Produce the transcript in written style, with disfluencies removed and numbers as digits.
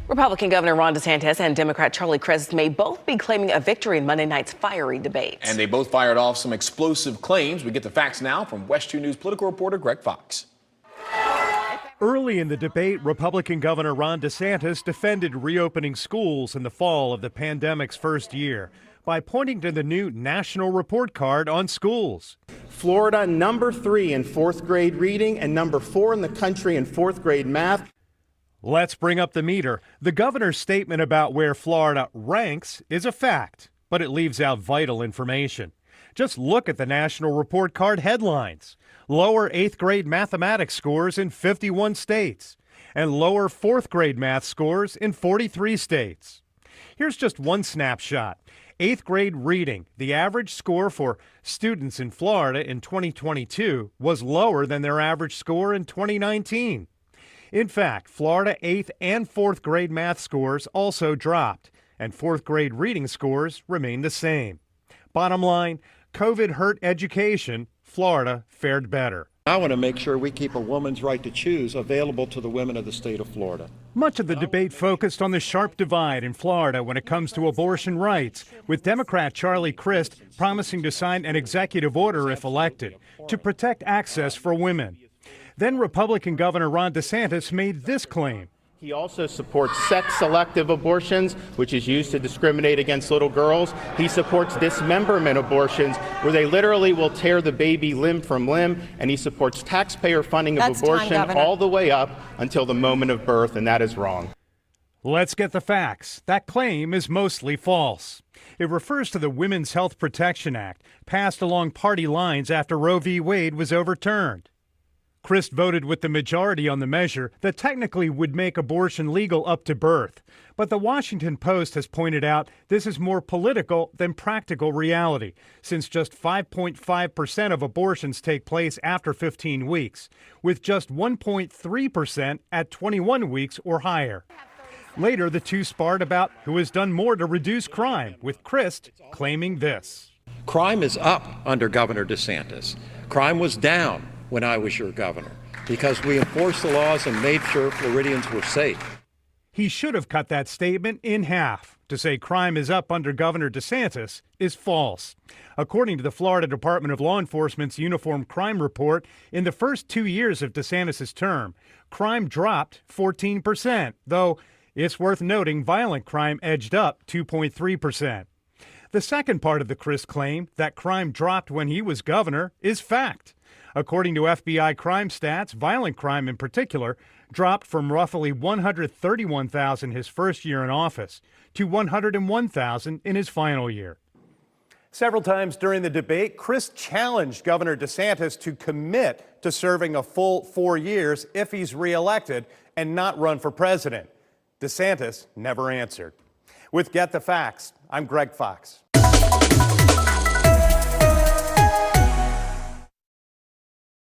Republican Governor Ron DeSantis and Democrat Charlie Crist may both be claiming a victory in Monday night's fiery debate. And they both fired off some explosive claims. We get the facts now from West 2 News political reporter Greg Fox. Early in the debate, Republican Governor Ron DeSantis defended reopening schools in the fall of the pandemic's first year by pointing to the new national report card on schools. Florida, number 3 in 4th grade reading and number 4 in the country in 4th grade math. Let's bring up the meter. The governor's statement about where Florida ranks is a fact, but it leaves out vital information. Just look at the national report card headlines. Lower 8th grade mathematics scores in 51 states and lower 4th grade math scores in 43 states. Here's just one snapshot. 8th grade reading, the average score for students in Florida in 2022 was lower than their average score in 2019. In fact, Florida 8th and 4th grade math scores also dropped, and 4th grade reading scores remained the same. Bottom line, COVID hurt education. Florida fared better. I want to make sure we keep a woman's right to choose available to the women of the state of Florida. Much of the debate focused on the sharp divide in Florida when it comes to abortion rights, with Democrat Charlie Crist promising to sign an executive order if elected to protect access for women. Then Republican Governor Ron DeSantis made this claim. He also supports sex-selective abortions, which is used to discriminate against little girls. He supports dismemberment abortions, where they literally will tear the baby limb from limb. And he supports taxpayer funding of abortion all the way up until the moment of birth, and that is wrong. Let's get the facts. That claim is mostly false. It refers to the Women's Health Protection Act, passed along party lines after Roe v. Wade was overturned. Crist voted with the majority on the measure that technically would make abortion legal up to birth. But the Washington Post has pointed out this is more political than practical reality, since just 5.5% of abortions take place after 15 weeks, with just 1.3% at 21 weeks or higher. Later, the two sparred about who has done more to reduce crime, with Crist claiming this. Crime is up under Governor DeSantis. Crime was down when I was your governor, because we enforced the laws and made sure Floridians were safe. He should have cut that statement in half. To say crime is up under Governor DeSantis is false. According to the Florida Department of Law Enforcement's Uniform Crime Report, in the first 2 years of DeSantis' term, crime dropped 14%, though it's worth noting violent crime edged up 2.3%. The second part of the Crist claim, that crime dropped when he was governor, is fact. According to FBI crime stats, violent crime in particular dropped from roughly 131,000 his first year in office to 101,000 in his final year. Several times during the debate, Crist challenged Governor DeSantis to commit to serving a full 4 years if he's reelected and not run for president. DeSantis never answered. With Get the Facts, I'm Greg Fox.